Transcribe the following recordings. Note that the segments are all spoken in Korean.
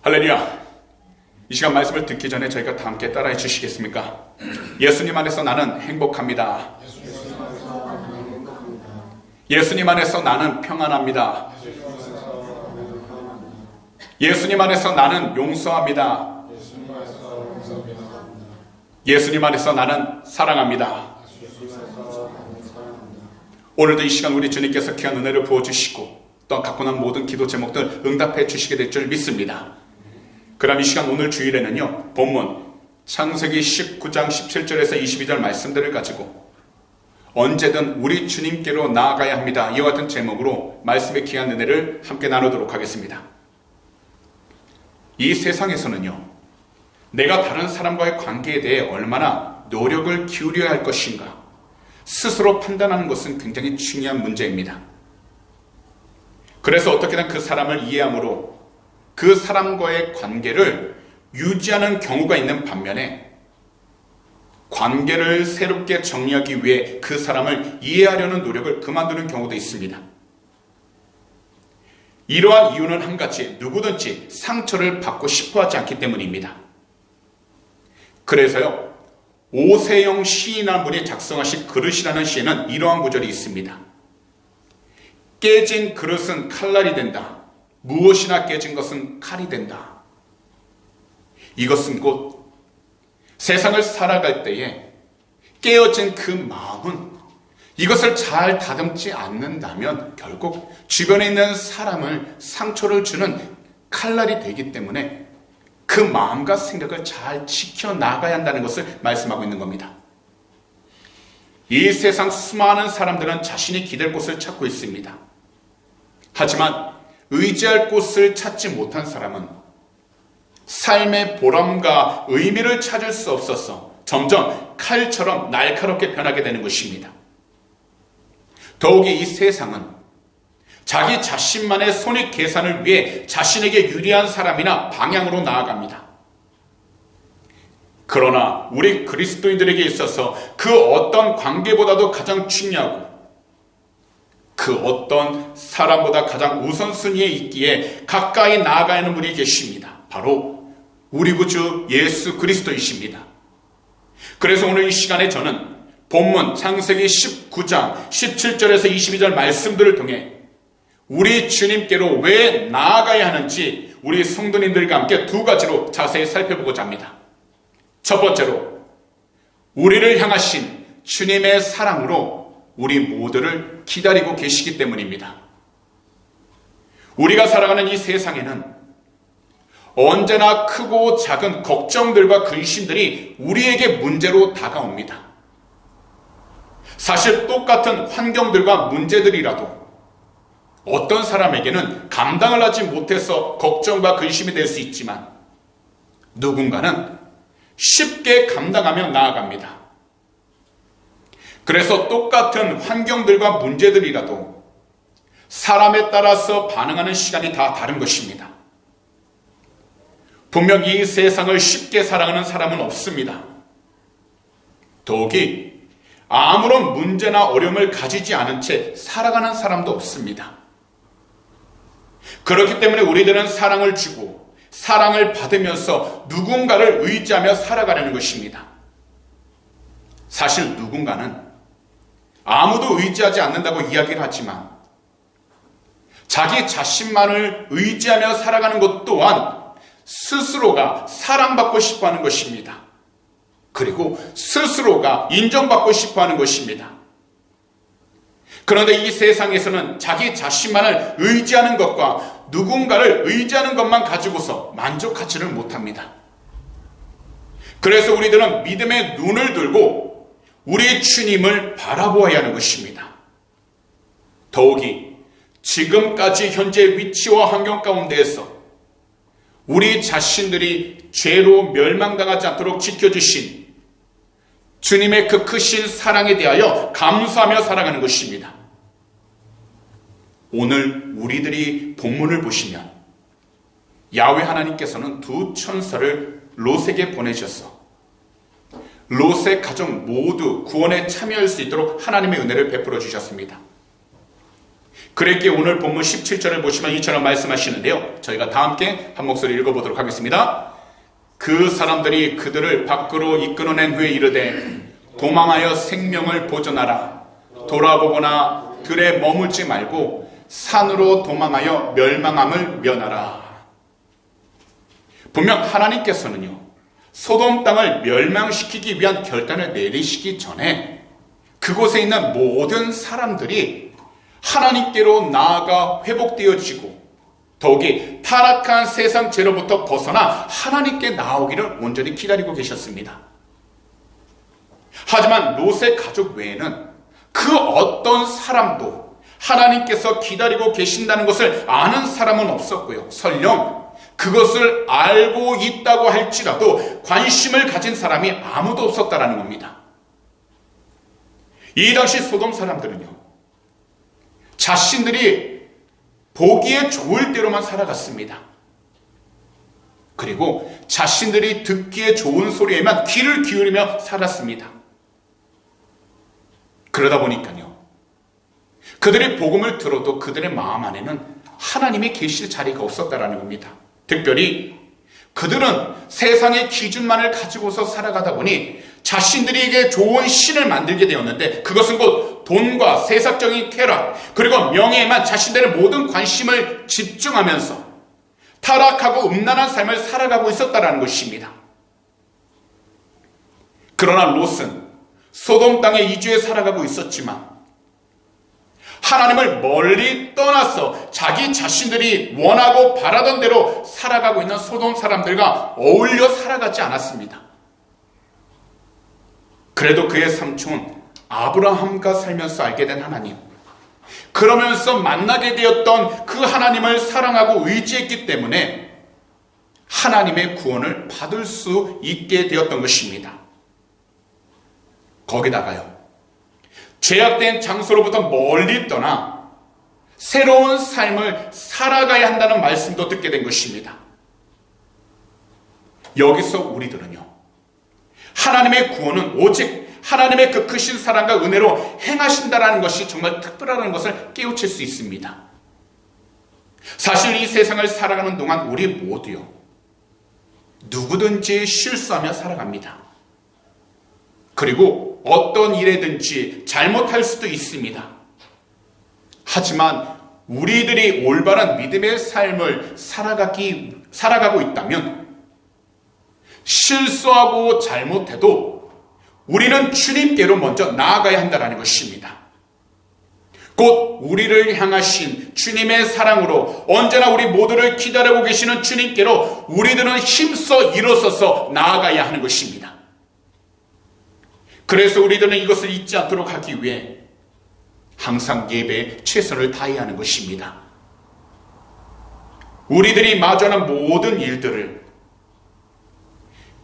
할렐루야. 이 시간 말씀을 듣기 전에 저희가 다 함께 따라해 주시겠습니까? 예수님 안에서 나는 행복합니다. 예수님 안에서 나는 평안합니다. 예수님 안에서 나는 용서합니다. 예수님 안에서 나는 사랑합니다. 오늘도 이 시간 우리 주님께서 귀한 은혜를 부어주시고 또 갖고 난 모든 기도 제목들 응답해 주시게 될 줄 믿습니다. 그럼 이 시간 오늘 주일에는요, 본문 창세기 19장 17절에서 22절 말씀들을 가지고 언제든 우리 주님께로 나아가야 합니다. 이와 같은 제목으로 말씀의 귀한 은혜를 함께 나누도록 하겠습니다. 이 세상에서는요, 내가 다른 사람과의 관계에 대해 얼마나 노력을 기울여야 할 것인가 스스로 판단하는 것은 굉장히 중요한 문제입니다. 그래서 어떻게든 그 사람을 이해함으로 그 사람과의 관계를 유지하는 경우가 있는 반면에 관계를 새롭게 정리하기 위해 그 사람을 이해하려는 노력을 그만두는 경우도 있습니다. 이러한 이유는 한 가지, 누구든지 상처를 받고 싶어 하지 않기 때문입니다. 그래서요, 오세영 시인이라는 분이 작성하신 그릇이라는 시에는 이러한 구절이 있습니다. 깨진 그릇은 칼날이 된다. 무엇이나 깨진 것은 칼이 된다. 이것은 곧 세상을 살아갈 때에 깨어진 그 마음은 이것을 잘 다듬지 않는다면 결국 주변에 있는 사람을 상처를 주는 칼날이 되기 때문에 그 마음과 생각을 잘 지켜나가야 한다는 것을 말씀하고 있는 겁니다. 이 세상 수많은 사람들은 자신이 기댈 곳을 찾고 있습니다. 하지만 의지할 곳을 찾지 못한 사람은 삶의 보람과 의미를 찾을 수 없어서 점점 칼처럼 날카롭게 변하게 되는 것입니다. 더욱이 이 세상은 자기 자신만의 손익 계산을 위해 자신에게 유리한 사람이나 방향으로 나아갑니다. 그러나 우리 그리스도인들에게 있어서 그 어떤 관계보다도 가장 중요하고 그 어떤 사람보다 가장 우선순위에 있기에 가까이 나아가야 하는 분이 계십니다. 바로 우리 구주 예수 그리스도이십니다. 그래서 오늘 이 시간에 저는 본문 창세기 19장 17절에서 22절 말씀들을 통해 우리 주님께로 왜 나아가야 하는지 우리 성도님들과 함께 두 가지로 자세히 살펴보고자 합니다. 첫 번째로, 우리를 향하신 주님의 사랑으로 우리 모두를 기다리고 계시기 때문입니다. 우리가 살아가는 이 세상에는 언제나 크고 작은 걱정들과 근심들이 우리에게 문제로 다가옵니다. 사실 똑같은 환경들과 문제들이라도 어떤 사람에게는 감당을 하지 못해서 걱정과 근심이 될 수 있지만 누군가는 쉽게 감당하며 나아갑니다. 그래서 똑같은 환경들과 문제들이라도 사람에 따라서 반응하는 시간이 다 다른 것입니다. 분명 이 세상을 쉽게 살아가는 사람은 없습니다. 더욱이 아무런 문제나 어려움을 가지지 않은 채 살아가는 사람도 없습니다. 그렇기 때문에 우리들은 사랑을 주고 사랑을 받으면서 누군가를 의지하며 살아가려는 것입니다. 사실 누군가는 아무도 의지하지 않는다고 이야기를 하지만 자기 자신만을 의지하며 살아가는 것 또한 스스로가 사랑받고 싶어하는 것입니다. 그리고 스스로가 인정받고 싶어하는 것입니다. 그런데 이 세상에서는 자기 자신만을 의지하는 것과 누군가를 의지하는 것만 가지고서 만족하지를 못합니다. 그래서 우리들은 믿음의 눈을 들고 우리 주님을 바라보아야 하는 것입니다. 더욱이 지금까지 현재 위치와 환경 가운데에서 우리 자신들이 죄로 멸망당하지 않도록 지켜주신 주님의 그 크신 사랑에 대하여 감사하며 살아가는 것입니다. 오늘 우리들이 본문을 보시면 야훼 하나님께서는 두 천사를 롯에게 보내셔서 롯의 가정 모두 구원에 참여할 수 있도록 하나님의 은혜를 베풀어 주셨습니다. 그랬기에 오늘 본문 17절을 보시면 이처럼 말씀하시는데요. 저희가 다 함께 한 목소리 읽어보도록 하겠습니다. 그 사람들이 그들을 밖으로 이끌어낸 후에 이르되 도망하여 생명을 보존하라. 돌아보거나 들에 머물지 말고 산으로 도망하여 멸망함을 면하라. 분명 하나님께서는요, 소돔 땅을 멸망시키기 위한 결단을 내리시기 전에 그곳에 있는 모든 사람들이 하나님께로 나아가 회복되어지고 더욱이 타락한 세상 죄로부터 벗어나 하나님께 나오기를 온전히 기다리고 계셨습니다. 하지만 롯의 가족 외에는 그 어떤 사람도 하나님께서 기다리고 계신다는 것을 아는 사람은 없었고요. 설령 그것을 알고 있다고 할지라도 관심을 가진 사람이 아무도 없었다는 겁니다. 이 당시 소돔 사람들은요, 자신들이 보기에 좋을 대로만 살아갔습니다. 그리고 자신들이 듣기에 좋은 소리에만 귀를 기울이며 살았습니다. 그러다 보니까요, 그들의 복음을 들어도 그들의 마음 안에는 하나님이 계실 자리가 없었다라는 겁니다. 특별히 그들은 세상의 기준만을 가지고서 살아가다 보니 자신들에게 좋은 신을 만들게 되었는데 그것은 곧 돈과 세상적인 쾌락 그리고 명예에만 자신들의 모든 관심을 집중하면서 타락하고 음란한 삶을 살아가고 있었다는 것입니다. 그러나 롯은 소돔 땅에 이주해 살아가고 있었지만 하나님을 멀리 떠나서 자기 자신들이 원하고 바라던 대로 살아가고 있는 소돔 사람들과 어울려 살아가지 않았습니다. 그래도 그의 삼촌 아브라함과 살면서 알게 된 하나님, 그러면서 만나게 되었던 그 하나님을 사랑하고 의지했기 때문에 하나님의 구원을 받을 수 있게 되었던 것입니다. 거기다가요, 죄악된 장소로부터 멀리 떠나 새로운 삶을 살아가야 한다는 말씀도 듣게 된 것입니다. 여기서 우리들은요, 하나님의 구원은 오직 하나님의 그 크신 사랑과 은혜로 행하신다라는 것이 정말 특별하다는 것을 깨우칠 수 있습니다. 사실 이 세상을 살아가는 동안 우리 모두요, 누구든지 실수하며 살아갑니다. 그리고 어떤 일에든지 잘못할 수도 있습니다. 하지만 우리들이 올바른 믿음의 삶을 살아가고 있다면 실수하고 잘못해도 우리는 주님께로 먼저 나아가야 한다는 것입니다. 곧 우리를 향하신 주님의 사랑으로 언제나 우리 모두를 기다리고 계시는 주님께로 우리들은 힘써 일어서서 나아가야 하는 것입니다. 그래서 우리들은 이것을 잊지 않도록 하기 위해 항상 예배에 최선을 다해야 하는 것입니다. 우리들이 마주하는 모든 일들을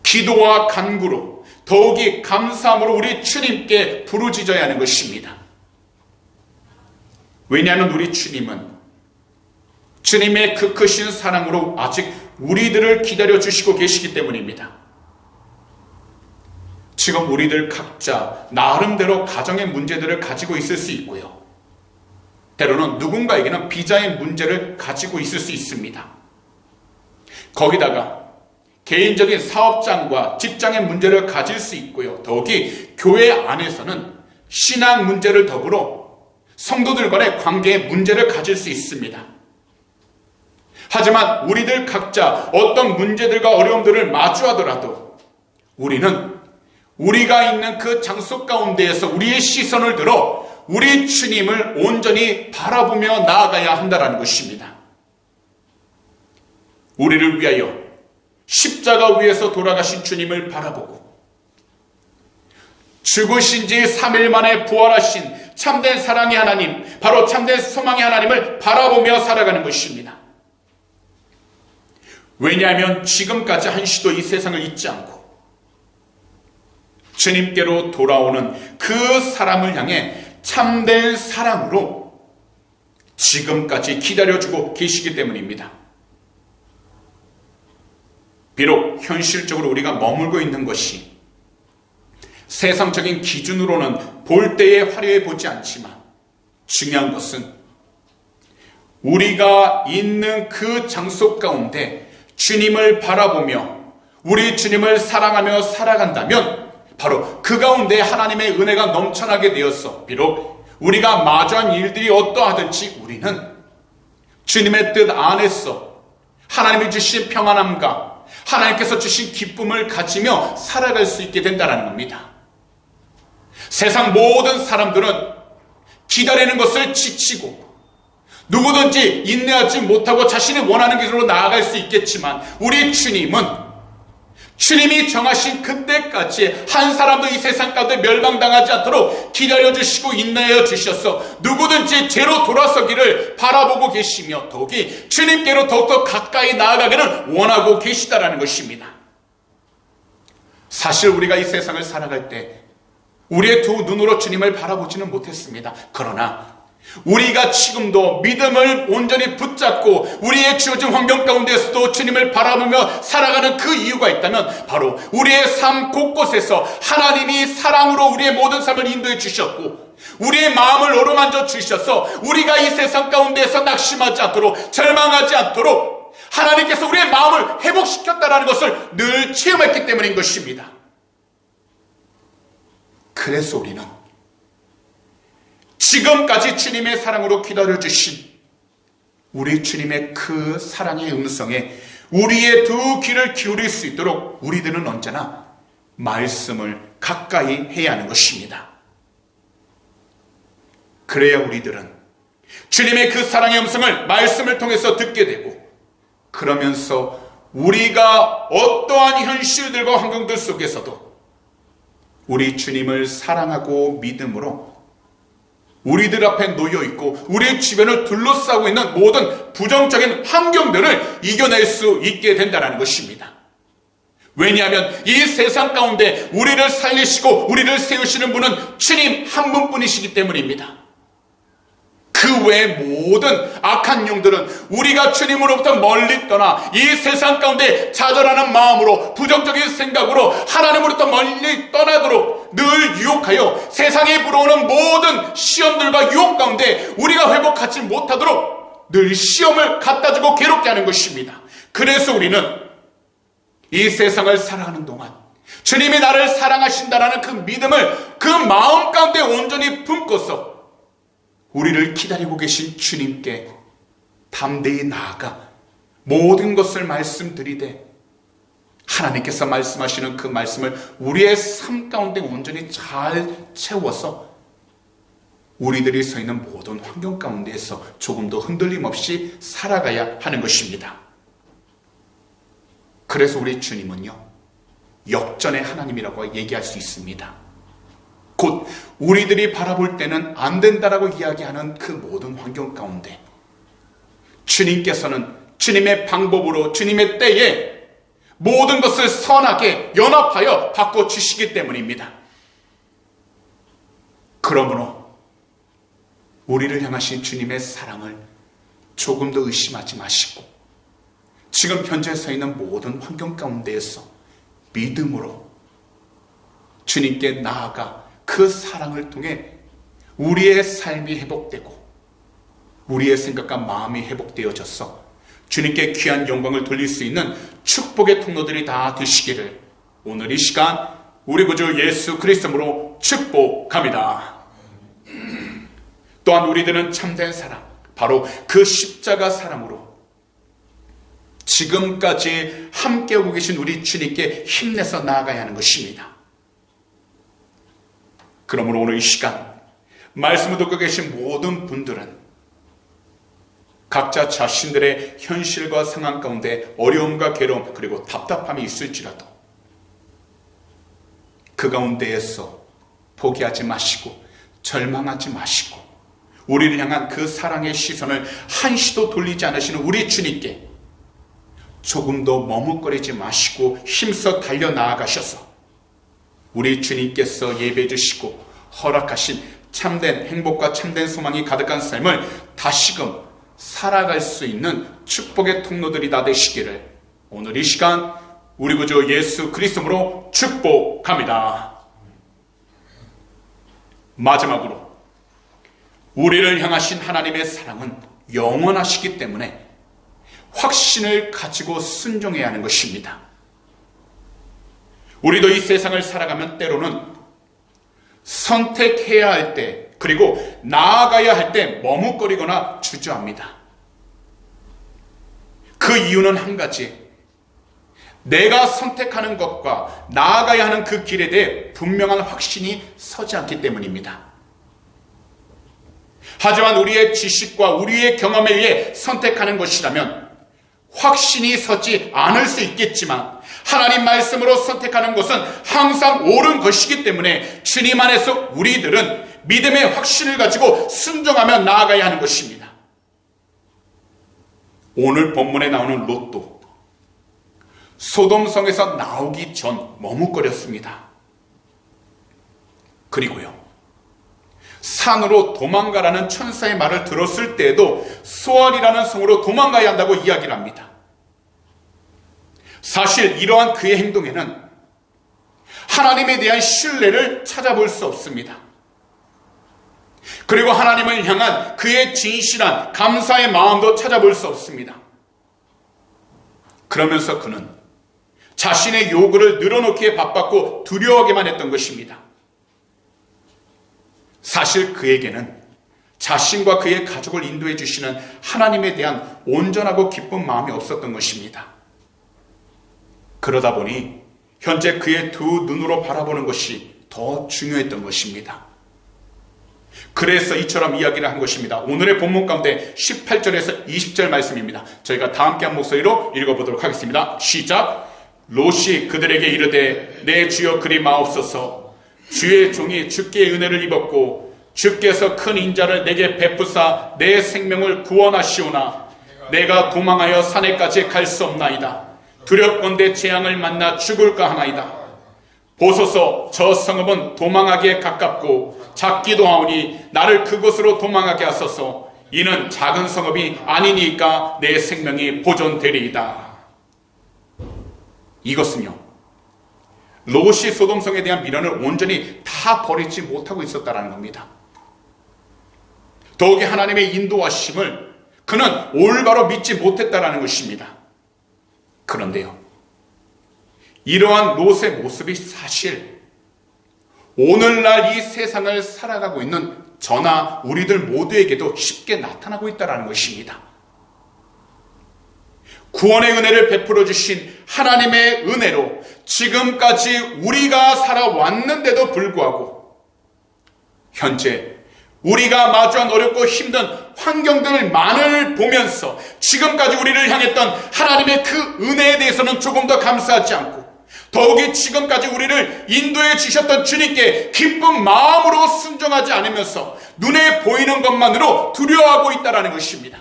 기도와 간구로 더욱이 감사함으로 우리 주님께 부르짖어야 하는 것입니다. 왜냐하면 우리 주님은 주님의 그 크신 사랑으로 아직 우리들을 기다려주시고 계시기 때문입니다. 지금 우리들 각자 나름대로 가정의 문제들을 가지고 있을 수 있고요, 때로는 누군가에게는 비자의 문제를 가지고 있을 수 있습니다. 거기다가 개인적인 사업장과 직장의 문제를 가질 수 있고요, 더욱이 교회 안에서는 신앙 문제를 더불어 성도들 간의 관계의 문제를 가질 수 있습니다. 하지만 우리들 각자 어떤 문제들과 어려움들을 마주하더라도 우리는 우리가 있는 그 장소 가운데에서 우리의 시선을 들어 우리 주님을 온전히 바라보며 나아가야 한다는 것입니다. 우리를 위하여 십자가 위에서 돌아가신 주님을 바라보고 죽으신 지 3일 만에 부활하신 참된 사랑의 하나님, 바로 참된 소망의 하나님을 바라보며 살아가는 것입니다. 왜냐하면 지금까지 한시도 이 세상을 잊지 않고 주님께로 돌아오는 그 사람을 향해 참된 사랑으로 지금까지 기다려주고 계시기 때문입니다. 비록 현실적으로 우리가 머물고 있는 것이 세상적인 기준으로는 볼 때에 화려해 보지 않지만 중요한 것은 우리가 있는 그 장소 가운데 주님을 바라보며 우리 주님을 사랑하며 살아간다면 바로 그 가운데 하나님의 은혜가 넘쳐나게 되어서 비록 우리가 마주한 일들이 어떠하든지 우리는 주님의 뜻 안에서 하나님이 주신 평안함과 하나님께서 주신 기쁨을 가지며 살아갈 수 있게 된다는 겁니다. 세상 모든 사람들은 기다리는 것을 지치고 누구든지 인내하지 못하고 자신이 원하는 길로 나아갈 수 있겠지만 우리 주님은 주님이 정하신 그때까지 한 사람도 이 세상 가운데 멸망당하지 않도록 기다려주시고 인내하여 주셔서 누구든지 죄로 돌아서기를 바라보고 계시며 더욱이 주님께로 더욱더 가까이 나아가기를 원하고 계시다라는 것입니다. 사실 우리가 이 세상을 살아갈 때 우리의 두 눈으로 주님을 바라보지는 못했습니다. 그러나 우리가 지금도 믿음을 온전히 붙잡고 우리의 주어진 환경 가운데서도 주님을 바라보며 살아가는 그 이유가 있다면 바로 우리의 삶 곳곳에서 하나님이 사랑으로 우리의 모든 삶을 인도해 주셨고 우리의 마음을 어루만져 주셔서 우리가 이 세상 가운데서 낙심하지 않도록 절망하지 않도록 하나님께서 우리의 마음을 회복시켰다는 것을 늘 체험했기 때문인 것입니다. 그래서 우리는 지금까지 주님의 사랑으로 기다려주신 우리 주님의 그 사랑의 음성에 우리의 두 귀를 기울일 수 있도록 우리들은 언제나 말씀을 가까이 해야 하는 것입니다. 그래야 우리들은 주님의 그 사랑의 음성을 말씀을 통해서 듣게 되고 그러면서 우리가 어떠한 현실들과 환경들 속에서도 우리 주님을 사랑하고 믿음으로 우리들 앞에 놓여있고 우리 주변을 둘러싸고 있는 모든 부정적인 환경들을 이겨낼 수 있게 된다는 것입니다. 왜냐하면 이 세상 가운데 우리를 살리시고 우리를 세우시는 분은 주님 한 분뿐이시기 때문입니다. 그 외의 모든 악한 영들은 우리가 주님으로부터 멀리 떠나 이 세상 가운데 좌절하는 마음으로 부정적인 생각으로 하나님으로부터 멀리 떠나도록 늘 유혹하여 세상에 불어오는 모든 시험들과 유혹 가운데 우리가 회복하지 못하도록 늘 시험을 갖다주고 괴롭게 하는 것입니다. 그래서 우리는 이 세상을 살아가는 동안 주님이 나를 사랑하신다라는 그 믿음을 그 마음 가운데 온전히 품고서 우리를 기다리고 계신 주님께 담대히 나아가 모든 것을 말씀드리되 하나님께서 말씀하시는 그 말씀을 우리의 삶 가운데 온전히 잘 채워서 우리들이 서 있는 모든 환경 가운데에서 조금도 흔들림 없이 살아가야 하는 것입니다. 그래서 우리 주님은요, 역전의 하나님이라고 얘기할 수 있습니다. 곧 우리들이 바라볼 때는 안 된다라고 이야기하는 그 모든 환경 가운데 주님께서는 주님의 방법으로 주님의 때에 모든 것을 선하게 연합하여 바꿔주시기 때문입니다. 그러므로 우리를 향하신 주님의 사랑을 조금 더 의심하지 마시고 지금 현재 서 있는 모든 환경 가운데에서 믿음으로 주님께 나아가 그 사랑을 통해 우리의 삶이 회복되고 우리의 생각과 마음이 회복되어져서 주님께 귀한 영광을 돌릴 수 있는 축복의 통로들이 다 되시기를 오늘 이 시간 우리 구주 예수 그리스도로 축복합니다. 또한 우리들은 참된 사랑, 바로 그 십자가 사랑으로 지금까지 함께하고 계신 우리 주님께 힘내서 나아가야 하는 것입니다. 그러므로 오늘 이 시간 말씀을 듣고 계신 모든 분들은 각자 자신들의 현실과 상황 가운데 어려움과 괴로움 그리고 답답함이 있을지라도 그 가운데에서 포기하지 마시고 절망하지 마시고 우리를 향한 그 사랑의 시선을 한시도 돌리지 않으시는 우리 주님께 조금도 머뭇거리지 마시고 힘써 달려나아가셔서 우리 주님께서 예배해 주시고 허락하신 참된 행복과 참된 소망이 가득한 삶을 다시금 살아갈 수 있는 축복의 통로들이 다 되시기를 오늘 이 시간 우리 구주 예수 그리스도로 축복합니다. 마지막으로 우리를 향하신 하나님의 사랑은 영원하시기 때문에 확신을 가지고 순종해야 하는 것입니다. 우리도 이 세상을 살아가면 때로는 선택해야 할 때, 그리고 나아가야 할 때 머뭇거리거나 주저합니다. 그 이유는 한 가지, 내가 선택하는 것과 나아가야 하는 그 길에 대해 분명한 확신이 서지 않기 때문입니다. 하지만 우리의 지식과 우리의 경험에 의해 선택하는 것이라면 확신이 서지 않을 수 있겠지만, 하나님 말씀으로 선택하는 것은 항상 옳은 것이기 때문에 주님 안에서 우리들은 믿음의 확신을 가지고 순종하며 나아가야 하는 것입니다. 오늘 본문에 나오는 롯도, 소돔성에서 나오기 전 머뭇거렸습니다. 그리고요, 산으로 도망가라는 천사의 말을 들었을 때에도 소알이라는 성으로 도망가야 한다고 이야기를 합니다. 사실 이러한 그의 행동에는 하나님에 대한 신뢰를 찾아볼 수 없습니다. 그리고 하나님을 향한 그의 진실한 감사의 마음도 찾아볼 수 없습니다. 그러면서 그는 자신의 요구를 늘어놓기에 바빴고 두려워하기만 했던 것입니다. 사실 그에게는 자신과 그의 가족을 인도해 주시는 하나님에 대한 온전하고 기쁜 마음이 없었던 것입니다. 그러다 보니 현재 그의 두 눈으로 바라보는 것이 더 중요했던 것입니다. 그래서 이처럼 이야기를 한 것입니다. 오늘의 본문 가운데 18절에서 20절 말씀입니다. 저희가 다 함께 한 목소리로 읽어보도록 하겠습니다. 시작. 롯이 그들에게 이르되 내 주여 그리 마옵소서. 주의 종이 주께 은혜를 입었고 주께서 큰 인자를 내게 베푸사 내 생명을 구원하시오나 내가 도망하여 산에까지 갈 수 없나이다. 두렵건대 재앙을 만나 죽을까 하나이다. 보소서, 저 성읍은 도망하기에 가깝고 작기도 하오니 나를 그곳으로 도망하게 하소서. 이는 작은 성읍이 아니니까 내 생명이 보존되리이다. 이것은요, 롯이 소돔성에 대한 미련을 온전히 다 버리지 못하고 있었다는 겁니다. 더욱이 하나님의 인도하심을 그는 올바로 믿지 못했다는 것입니다. 그런데요, 이러한 롯의 모습이 사실 오늘날 이 세상을 살아가고 있는 저나 우리들 모두에게도 쉽게 나타나고 있다는 것입니다. 구원의 은혜를 베풀어 주신 하나님의 은혜로 지금까지 우리가 살아왔는데도 불구하고 현재 우리가 마주한 어렵고 힘든 환경들만을 보면서 지금까지 우리를 향했던 하나님의 그 은혜에 대해서는 조금 더 감사하지 않고, 더욱이 지금까지 우리를 인도해 주셨던 주님께 기쁜 마음으로 순종하지 않으면서 눈에 보이는 것만으로 두려워하고 있다는 것입니다.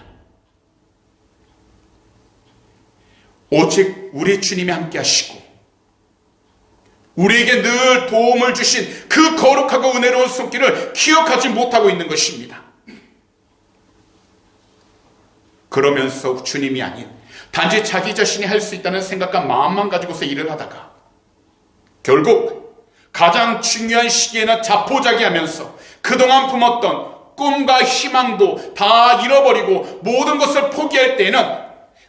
오직 우리 주님이 함께 하시고 우리에게 늘 도움을 주신 그 거룩하고 은혜로운 손길을 기억하지 못하고 있는 것입니다. 그러면서 주님이 아닌 단지 자기 자신이 할 수 있다는 생각과 마음만 가지고서 일을 하다가 결국 가장 중요한 시기에는 자포자기하면서 그동안 품었던 꿈과 희망도 다 잃어버리고 모든 것을 포기할 때에는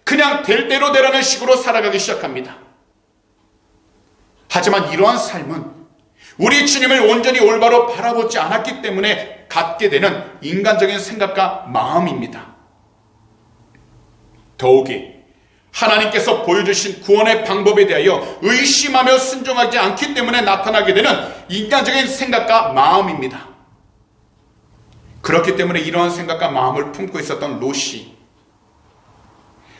그냥 될 대로 되라는 식으로 살아가기 시작합니다. 하지만 이러한 삶은 우리 주님을 온전히 올바로 바라보지 않았기 때문에 갖게 되는 인간적인 생각과 마음입니다. 더욱이 하나님께서 보여주신 구원의 방법에 대하여 의심하며 순종하지 않기 때문에 나타나게 되는 인간적인 생각과 마음입니다. 그렇기 때문에 이러한 생각과 마음을 품고 있었던 롯이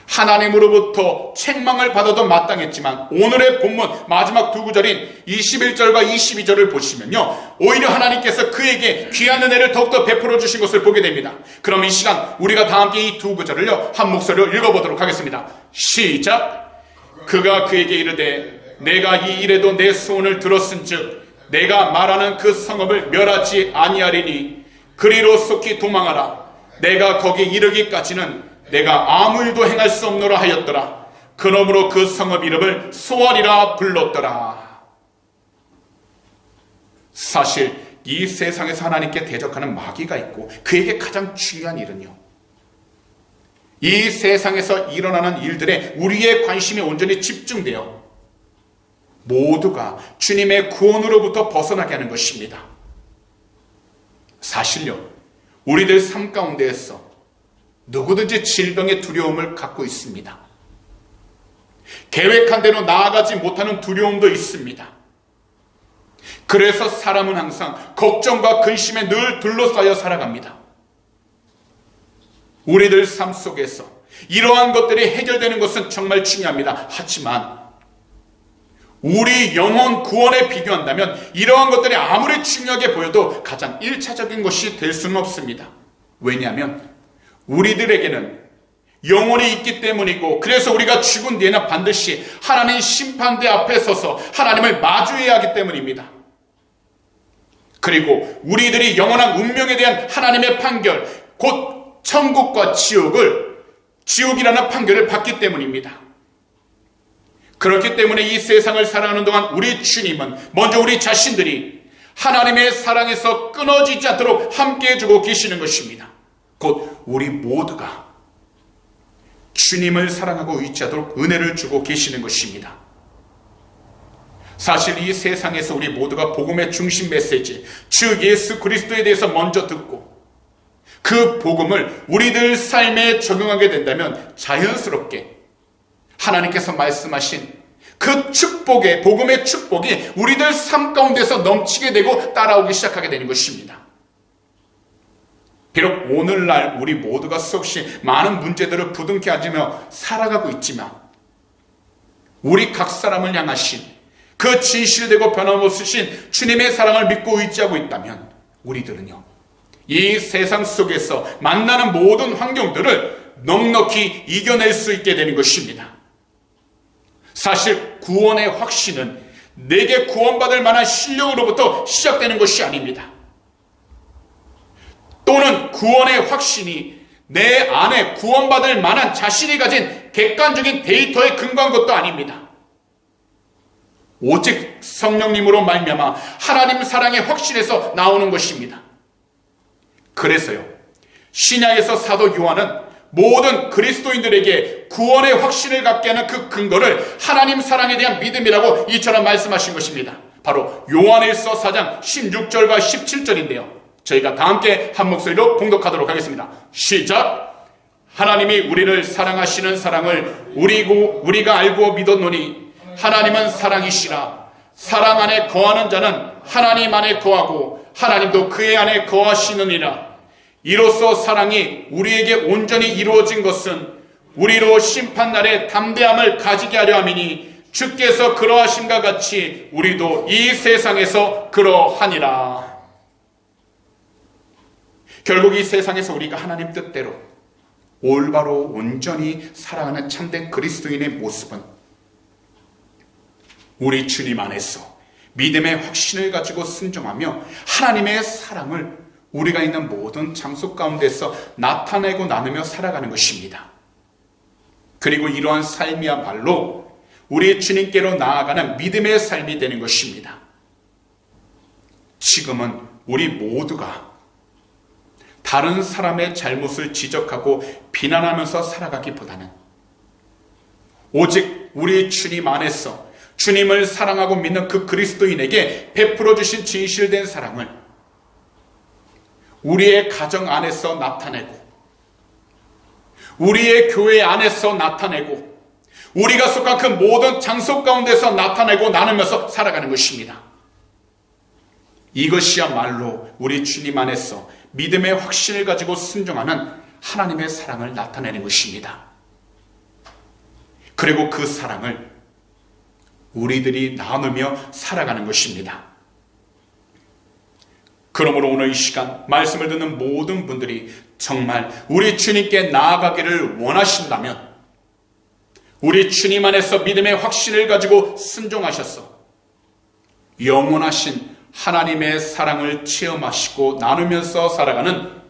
하나님으로부터 책망을 받아도 마땅했지만 오늘의 본문 마지막 두 구절인 21절과 22절을 보시면요, 오히려 하나님께서 그에게 귀한 은혜를 더욱더 베풀어 주신 것을 보게 됩니다. 그럼 이 시간 우리가 다 함께 이 두 구절을요 한 목소리로 읽어보도록 하겠습니다. 시작. 그가 그에게 이르되 내가 이 일에도 내 소원을 들었은즉 내가 말하는 그 성읍을 멸하지 아니하리니 그리로 속히 도망하라. 내가 거기 이르기까지는 내가 아무 일도 행할 수 없노라 하였더라. 그러므로 그 성읍 이름을 소알이라 불렀더라. 사실 이 세상에서 하나님께 대적하는 마귀가 있고 그에게 가장 중요한 일은요, 이 세상에서 일어나는 일들에 우리의 관심이 온전히 집중되어 모두가 주님의 구원으로부터 벗어나게 하는 것입니다. 사실요, 우리들 삶 가운데에서 누구든지 질병의 두려움을 갖고 있습니다. 계획한 대로 나아가지 못하는 두려움도 있습니다. 그래서 사람은 항상 걱정과 근심에 늘 둘러싸여 살아갑니다. 우리들 삶 속에서 이러한 것들이 해결되는 것은 정말 중요합니다. 하지만 우리 영혼 구원에 비교한다면 이러한 것들이 아무리 중요하게 보여도 가장 1차적인 것이 될 수는 없습니다. 왜냐하면 우리들에게는 영혼이 있기 때문이고, 그래서 우리가 죽은 뒤에는 반드시 하나님 심판대 앞에 서서 하나님을 마주해야 하기 때문입니다. 그리고 우리들이 영원한 운명에 대한 하나님의 판결, 곧 천국과 지옥이라는 판결을 받기 때문입니다. 그렇기 때문에 이 세상을 살아가는 동안 우리 주님은 먼저 우리 자신들이 하나님의 사랑에서 끊어지지 않도록 함께해 주고 계시는 것입니다. 곧 우리 모두가 주님을 사랑하고 의지하도록 은혜를 주고 계시는 것입니다. 사실 이 세상에서 우리 모두가 복음의 중심 메시지, 주 예수 그리스도에 대해서 먼저 듣고 그 복음을 우리들 삶에 적용하게 된다면 자연스럽게 하나님께서 말씀하신 그 축복의, 복음의 축복이 우리들 삶 가운데서 넘치게 되고 따라오기 시작하게 되는 것입니다. 비록 오늘날 우리 모두가 수없이 많은 문제들을 부둥켜 안으며 살아가고 있지만 우리 각 사람을 향하신 그 진실되고 변함없으신 주님의 사랑을 믿고 의지하고 있다면 우리들은요, 이 세상 속에서 만나는 모든 환경들을 넉넉히 이겨낼 수 있게 되는 것입니다. 사실 구원의 확신은 내게 구원받을 만한 실력으로부터 시작되는 것이 아닙니다. 또는 구원의 확신이 내 안에 구원받을 만한 자신이 가진 객관적인 데이터에 근거한 것도 아닙니다. 오직 성령님으로 말미암아 하나님 사랑의 확신에서 나오는 것입니다. 그래서요, 신약에서 사도 요한은 모든 그리스도인들에게 구원의 확신을 갖게 하는 그 근거를 하나님 사랑에 대한 믿음이라고 이처럼 말씀하신 것입니다. 바로 요한일서 4장 16절과 17절인데요. 저희가 다 함께 한 목소리로 봉독하도록 하겠습니다. 시작! 하나님이 우리를 사랑하시는 사랑을 우리가 알고 믿었노니 하나님은 사랑이시라. 사랑 안에 거하는 자는 하나님 안에 거하고 하나님도 그의 안에 거하시느니라. 이로써 사랑이 우리에게 온전히 이루어진 것은 우리로 심판날에 담대함을 가지게 하려 함이니 주께서 그러하심과 같이 우리도 이 세상에서 그러하니라. 결국 이 세상에서 우리가 하나님 뜻대로 올바로 온전히 살아가는 참된 그리스도인의 모습은 우리 주님 안에서 믿음의 확신을 가지고 순종하며 하나님의 사랑을 우리가 있는 모든 장소 가운데서 나타내고 나누며 살아가는 것입니다. 그리고 이러한 삶이야말로 우리 주님께로 나아가는 믿음의 삶이 되는 것입니다. 지금은 우리 모두가 다른 사람의 잘못을 지적하고 비난하면서 살아가기보다는 오직 우리 주님 안에서 주님을 사랑하고 믿는 그 그리스도인에게 베풀어 주신 진실된 사랑을 우리의 가정 안에서 나타내고 우리의 교회 안에서 나타내고 우리가 속한 그 모든 장소 가운데서 나타내고 나누면서 살아가는 것입니다. 이것이야말로 우리 주님 안에서 믿음의 확신을 가지고 순종하는 하나님의 사랑을 나타내는 것입니다. 그리고 그 사랑을 우리들이 나누며 살아가는 것입니다. 그러므로 오늘 이 시간 말씀을 듣는 모든 분들이 정말 우리 주님께 나아가기를 원하신다면 우리 주님 안에서 믿음의 확신을 가지고 순종하셔서 영원하신 하나님의 사랑을 체험하시고 나누면서 살아가는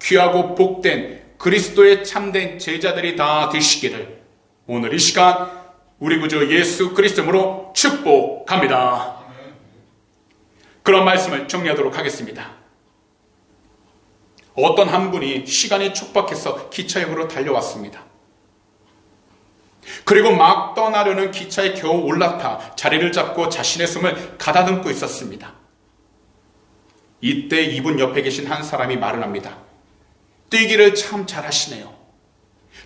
귀하고 복된 그리스도의 참된 제자들이 다 되시기를 오늘 이 시간 우리 구주 예수 그리스도로 축복합니다. 그런 말씀을 정리하도록 하겠습니다. 어떤 한 분이 시간이 촉박해서 기차역으로 달려왔습니다. 그리고 막 떠나려는 기차에 겨우 올라타 자리를 잡고 자신의 숨을 가다듬고 있었습니다. 이때 이분 옆에 계신 한 사람이 말을 합니다. 뛰기를 참 잘하시네요.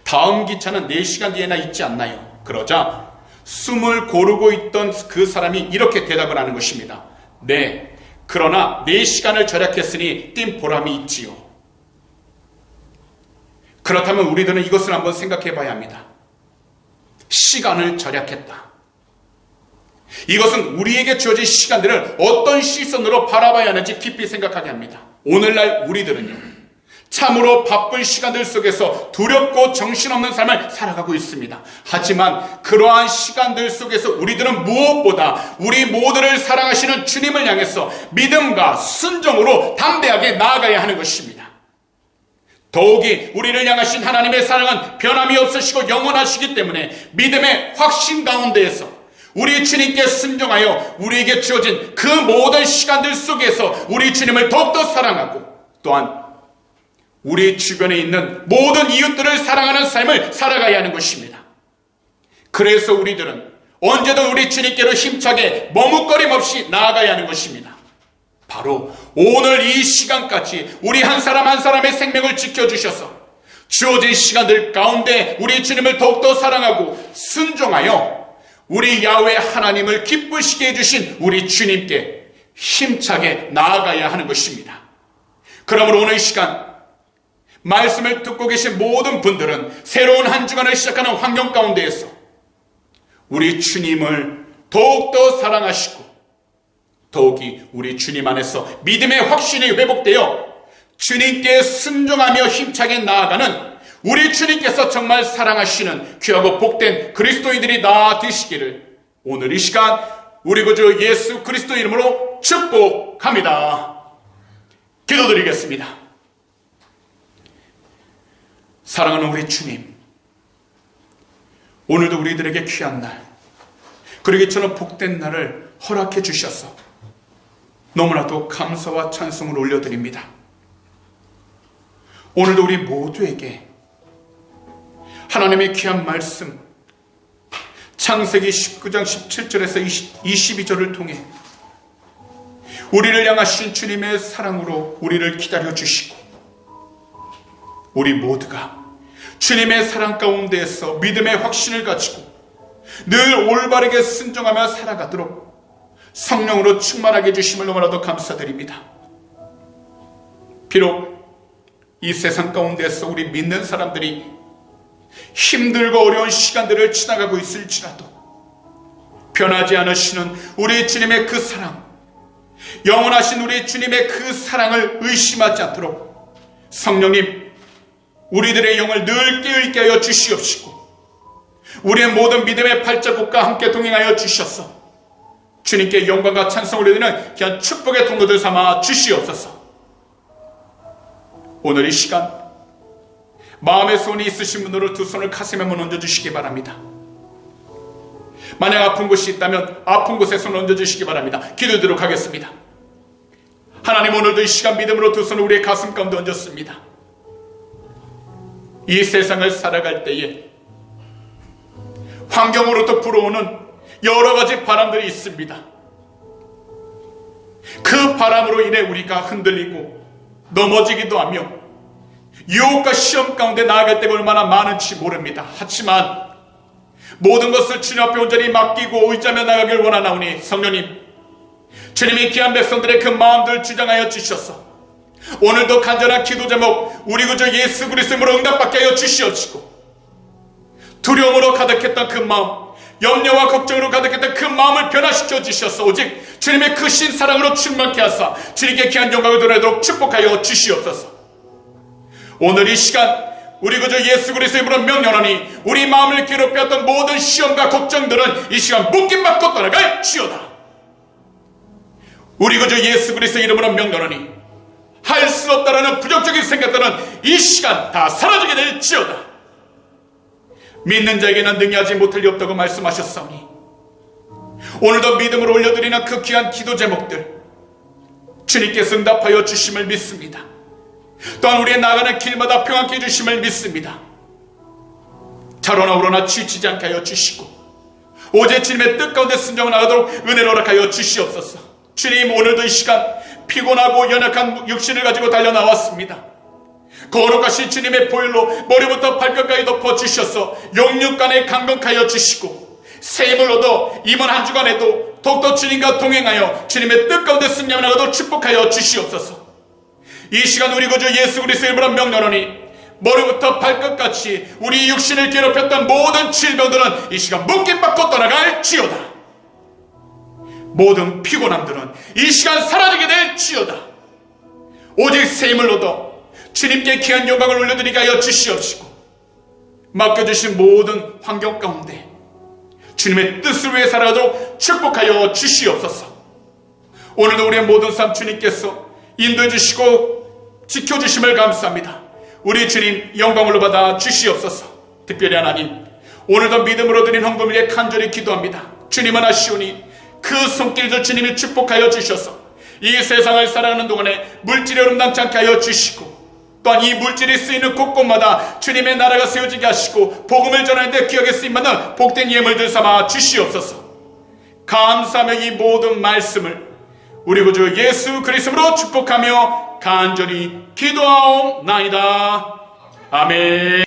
다음 기차는 4시간 뒤에나 있지 않나요? 그러자 숨을 고르고 있던 그 사람이 이렇게 대답을 하는 것입니다. 네, 그러나 4시간을 절약했으니 뛴 보람이 있지요. 그렇다면 우리들은 이것을 한번 생각해 봐야 합니다. 시간을 절약했다. 이것은 우리에게 주어진 시간들을 어떤 시선으로 바라봐야 하는지 깊이 생각하게 합니다. 오늘날 우리들은요, 참으로 바쁜 시간들 속에서 두렵고 정신없는 삶을 살아가고 있습니다. 하지만 그러한 시간들 속에서 우리들은 무엇보다 우리 모두를 사랑하시는 주님을 향해서 믿음과 순종으로 담대하게 나아가야 하는 것입니다. 더욱이 우리를 향하신 하나님의 사랑은 변함이 없으시고 영원하시기 때문에 믿음의 확신 가운데에서 우리 주님께 순종하여 우리에게 주어진 그 모든 시간들 속에서 우리 주님을 더욱더 사랑하고 또한 우리 주변에 있는 모든 이웃들을 사랑하는 삶을 살아가야 하는 것입니다. 그래서 우리들은 언제든 우리 주님께로 힘차게 머뭇거림 없이 나아가야 하는 것입니다. 바로 오늘 이 시간까지 우리 한 사람 한 사람의 생명을 지켜주셔서 주어진 시간들 가운데 우리 주님을 더욱더 사랑하고 순종하여 우리 야훼 하나님을 기쁘시게 해주신 우리 주님께 힘차게 나아가야 하는 것입니다. 그러므로 오늘 이 시간 말씀을 듣고 계신 모든 분들은 새로운 한 주간을 시작하는 환경 가운데에서 우리 주님을 더욱더 사랑하시고 더욱이 우리 주님 안에서 믿음의 확신이 회복되어 주님께 순종하며 힘차게 나아가는 우리 주님께서 정말 사랑하시는 귀하고 복된 그리스도인들이 다 되시기를 오늘 이 시간 우리 구주 예수 그리스도 이름으로 축복합니다. 기도드리겠습니다. 사랑하는 우리 주님, 오늘도 우리들에게 귀한 날 그리고 이처럼 복된 날을 허락해 주셔서 너무나도 감사와 찬송을 올려드립니다. 오늘도 우리 모두에게 하나님의 귀한 말씀 창세기 19장 17절에서 22절을 통해 우리를 향하신 주님의 사랑으로 우리를 기다려 주시고 우리 모두가 주님의 사랑 가운데에서 믿음의 확신을 가지고 늘 올바르게 순종하며 살아가도록 성령으로 충만하게 해주심을 너무나도 감사드립니다. 비록 이 세상 가운데서 우리 믿는 사람들이 힘들고 어려운 시간들을 지나가고 있을지라도 변하지 않으시는 우리 주님의 그 사랑, 영원하신 우리 주님의 그 사랑을 의심하지 않도록 성령님 우리들의 영을 늘 깨어있게 하여 주시옵시고 우리의 모든 믿음의 발자국과 함께 동행하여 주셔서 주님께 영광과 찬송을 드리는 귀한 축복의 통로들 삼아 주시옵소서. 오늘 이 시간 마음의 소원이 있으신 분들은 두 손을 가슴에 한번 얹어주시기 바랍니다. 만약 아픈 곳이 있다면 아픈 곳에 손을 얹어주시기 바랍니다. 기도드리도록 하겠습니다. 하나님, 오늘도 이 시간 믿음으로 두 손을 우리의 가슴 가운데 얹었습니다. 이 세상을 살아갈 때에 환경으로부터 불어오는 여러 가지 바람들이 있습니다. 그 바람으로 인해 우리가 흔들리고 넘어지기도 하며 유혹과 시험 가운데 나아갈 때가 얼마나 많은지 모릅니다. 하지만 모든 것을 주님 앞에 온전히 맡기고 의지하며 나가길 원하나오니 성령님, 주님이 귀한 백성들의 그 마음들 주장하여 주셔서 오늘도 간절한 기도 제목 우리 구주 예수 그리스도로 응답받게 하여 주시옵시고 두려움으로 가득했던 그 마음, 염려와 걱정으로 가득했던 그 마음을 변화시켜 주셔서 오직 주님의 크신 사랑으로 충만케 하사 주님께 귀한 영광을 드리도록 축복하여 주시옵소서. 오늘 이 시간 우리 구주 예수 그리스도의 이름으로 명령하니 우리 마음을 괴롭혔던 모든 시험과 걱정들은 이 시간 묶임받고 떠나갈 지어다. 우리 구주 예수 그리스도의 이름으로 명령하니 할 수 없다라는 부정적인 생각들은 이 시간 다 사라지게 될 지어다. 믿는 자에게는 능히하지 못할 리 없다고 말씀하셨사오니 오늘도 믿음으로 올려드리는 그 귀한 기도 제목들 주님께서 응답하여 주심을 믿습니다. 또한 우리의 나가는 길마다 평안케 해주심을 믿습니다. 차로나 우로나 지치지 않게 하여 주시고 오직 주님의 뜻 가운데 순종을 나가도록 은혜를 허락하여 주시옵소서. 주님, 오늘도 이 시간 피곤하고 연약한 육신을 가지고 달려 나왔습니다. 거룩하신 주님의 보혈로 머리부터 발끝까지 덮어 주셔서 영육간에 강건하여 주시고 새 힘을 얻어 이번 한 주간에도 더욱더 주님과 동행하여 주님의 뜻 가운데 승리하며 나가도록 축복하여 주시옵소서. 이 시간 우리 구주 예수 그리스도의 이름으로 명령하노니 머리부터 발끝까지 우리 육신을 괴롭혔던 모든 질병들은 이 시간 묶임받고 떠나갈지어다. 모든 피곤함들은 이 시간 사라지게 될지어다. 오직 새 힘을 얻어 주님께 귀한 영광을 올려드리게 하여 주시옵시고 맡겨주신 모든 환경 가운데 주님의 뜻을 위해 살아가도록 축복하여 주시옵소서. 오늘도 우리의 모든 삶 주님께서 인도해 주시고 지켜주심을 감사합니다. 우리 주님 영광을 받아 주시옵소서. 특별히 하나님, 오늘도 믿음으로 드린 헌금을 위해 간절히 기도합니다. 주님은 아시오니 그 손길도 주님이 축복하여 주셔서 이 세상을 살아가는 동안에 물질이 어름당치 않게 하여 주시고 또한 이 물질이 쓰이는 곳곳마다 주님의 나라가 세워지게 하시고 복음을 전하는 데 기억에 쓰임받는 복된 예물들 삼아 주시옵소서. 감사하며 이 모든 말씀을 우리 구주 예수 그리스도로 축복하며 간절히 기도하옵나이다. 아멘.